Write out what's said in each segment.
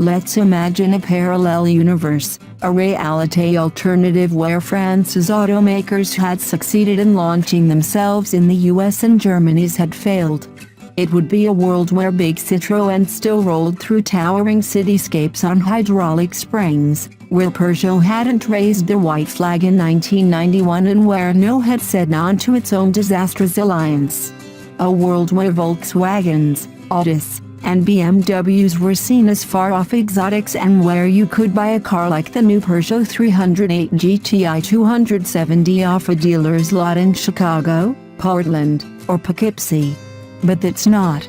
Let's imagine a parallel universe, a reality alternative where France's automakers had succeeded in launching themselves in the US and Germany's had failed. It would be a world where big Citroën still rolled through towering cityscapes on hydraulic springs, where Peugeot hadn't raised their white flag in 1991 and where no had said on to its own disastrous alliance. A world where Volkswagens, Audis, and BMWs were seen as far-off exotics and where you could buy a car like the new Peugeot 308 GTI 270 off a dealer's lot in Chicago, Portland, or Poughkeepsie. But that's not,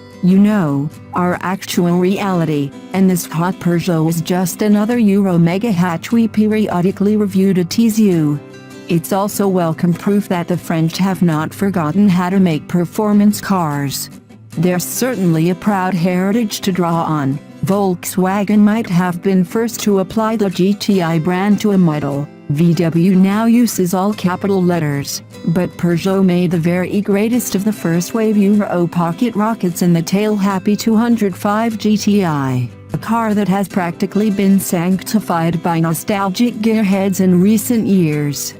our actual reality, and this hot Peugeot is just another Euro mega hatch we periodically review to tease you. It's also welcome proof that the French have not forgotten how to make performance cars. There's certainly a proud heritage to draw on. Volkswagen might have been first to apply the GTI brand to a model. VW now uses all capital letters, but Peugeot made the very greatest of the first wave Euro pocket rockets in the tail-happy 205 GTI, a car that has practically been sanctified by nostalgic gearheads in recent years.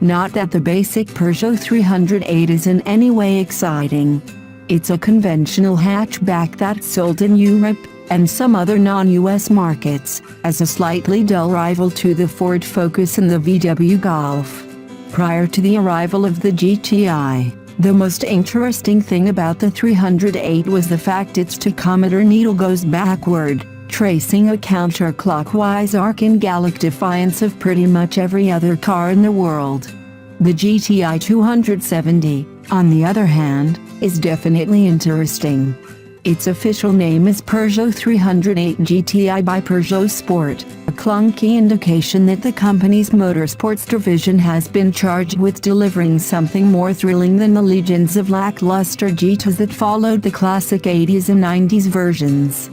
Not that the basic Peugeot 308 is in any way exciting. It's a conventional hatchback that's sold in Europe, and some other non-US markets, as a slightly dull rival to the Ford Focus and the VW Golf. Prior to the arrival of the GTI, the most interesting thing about the 308 was the fact its tachometer needle goes backward, tracing a counterclockwise arc in Gallic defiance of pretty much every other car in the world. The GTI 270, on the other hand, is definitely interesting. Its official name is Peugeot 308 GTI by Peugeot Sport, a clunky indication that the company's motorsports division has been charged with delivering something more thrilling than the legions of lackluster GTs that followed the classic 80s and 90s versions.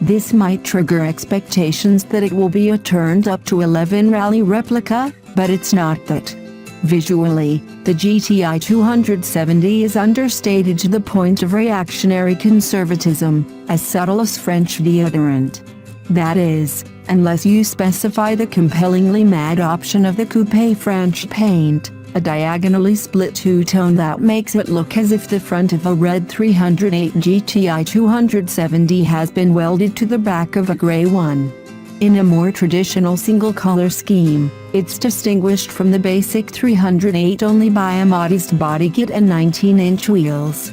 This might trigger expectations that it will be a turned-up-to-11 rally replica, but it's not that. Visually, the GTI 270 is understated to the point of reactionary conservatism, as subtle as French deodorant. That is, unless you specify the compellingly mad option of the coupe French paint, a diagonally split two-tone that makes it look as if the front of a red 308 GTI 270 has been welded to the back of a gray one. In a more traditional single-color scheme, it's distinguished from the basic 308 only by a modest body kit and 19-inch wheels.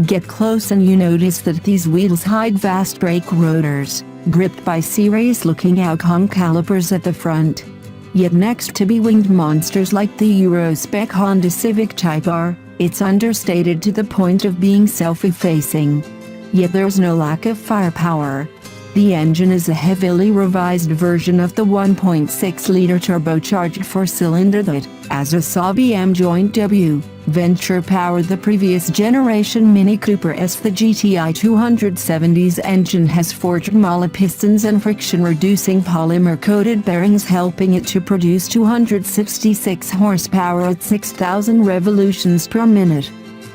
Get close and you notice that these wheels hide vast brake rotors, gripped by serious-looking Alcon calipers at the front. Yet next to be-winged monsters like the Euro-spec Honda Civic Type R, it's understated to the point of being self-effacing. Yet there's no lack of firepower. The engine is a heavily revised version of the 1.6-liter turbocharged four-cylinder that, as a saw joint W venture powered the previous generation Mini Cooper S. The GTI 270's engine has forged Mala pistons and friction-reducing polymer-coated bearings, helping it to produce 266 horsepower at 6,000 revolutions per minute.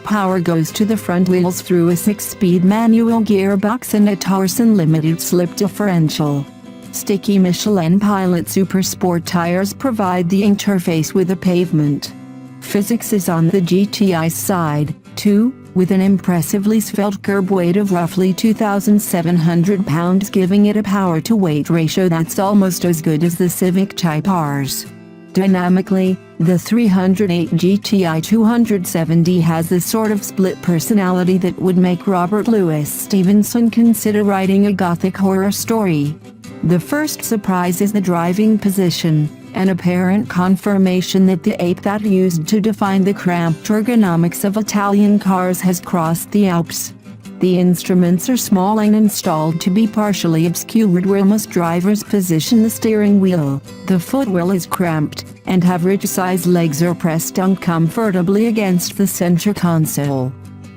Power goes to the front wheels through a 6-speed manual gearbox and a Torsen limited slip differential. Sticky Michelin Pilot Super Sport tires provide the interface with the pavement. Physics is on the GTI's side, too, with an impressively svelte curb weight of roughly 2,700 pounds, giving it a power-to-weight ratio that's almost as good as the Civic Type R's. Dynamically, the 308 GTI 270 has the sort of split personality that would make Robert Louis Stevenson consider writing a gothic horror story. The first surprise is the driving position, an apparent confirmation that the ape that used to define the cramped ergonomics of Italian cars has crossed the Alps. The instruments are small and installed to be partially obscured where most drivers position the steering wheel. The footwell is cramped, and average-sized legs are pressed uncomfortably against the center console.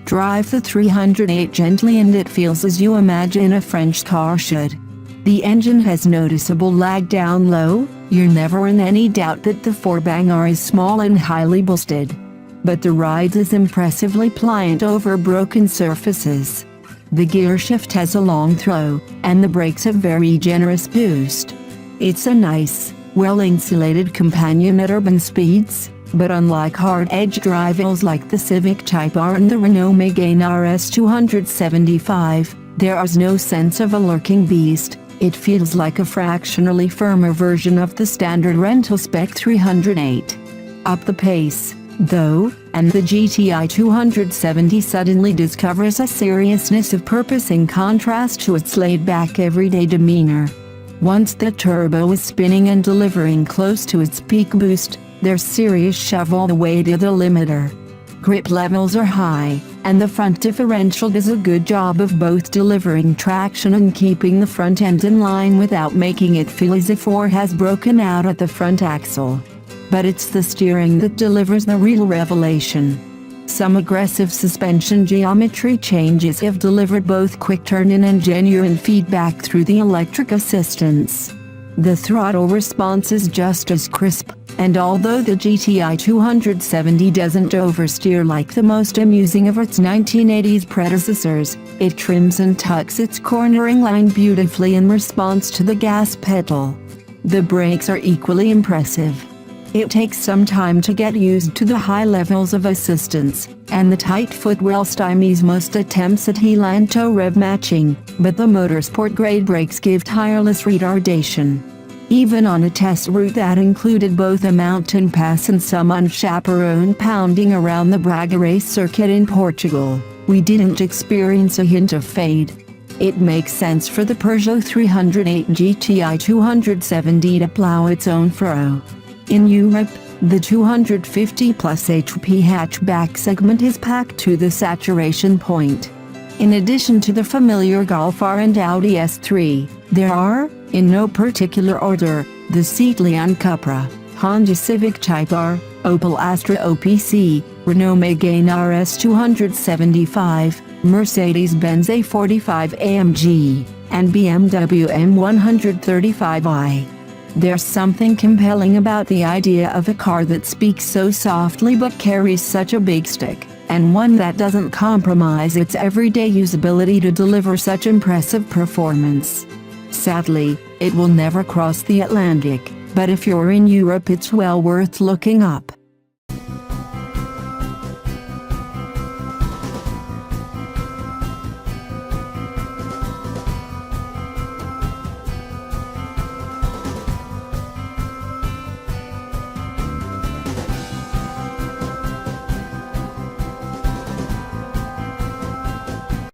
Drive the 308 gently and it feels as you imagine a French car should. The engine has noticeable lag down low, you're never in any doubt that the 4-banger is small and highly boosted. But the ride is impressively pliant over broken surfaces. The gearshift has a long throw, and the brakes have very generous boost. It's a nice, well-insulated companion at urban speeds, but unlike hard-edged rivals like the Civic Type R and the Renault Megane RS 275, there is no sense of a lurking beast. It feels like a fractionally firmer version of the standard rental spec 308. Up the pace, though, and the GTI 270 suddenly discovers a seriousness of purpose in contrast to its laid-back everyday demeanor. Once the turbo is spinning and delivering close to its peak boost, there's serious shove all the way to the limiter. Grip levels are high, and the front differential does a good job of both delivering traction and keeping the front end in line without making it feel as if ore has broken out at the front axle. But it's the steering that delivers the real revelation. Some aggressive suspension geometry changes have delivered both quick turn-in and genuine feedback through the electric assistance. The throttle response is just as crisp, and although the GTI 270 doesn't oversteer like the most amusing of its 1980s predecessors, it trims and tucks its cornering line beautifully in response to the gas pedal. The brakes are equally impressive. It takes some time to get used to the high levels of assistance, and the tight footwell stymies most attempts at heel-and toe rev matching, but the motorsport-grade brakes give tireless retardation. Even on a test route that included both a mountain pass and some unchaperoned pounding around the Braga race circuit in Portugal, we didn't experience a hint of fade. It makes sense for the Peugeot 308 GTI 270 to plow its own furrow. In Europe, the 250 plus HP hatchback segment is packed to the saturation point. In addition to the familiar Golf R and Audi S3, there are, in no particular order, the Seat Leon Cupra, Honda Civic Type R, Opel Astra OPC, Renault Megane RS 275, Mercedes-Benz A45 AMG, and BMW M135i. There's something compelling about the idea of a car that speaks so softly but carries such a big stick, and one that doesn't compromise its everyday usability to deliver such impressive performance. Sadly, it will never cross the Atlantic, but if you're in Europe it's well worth looking up.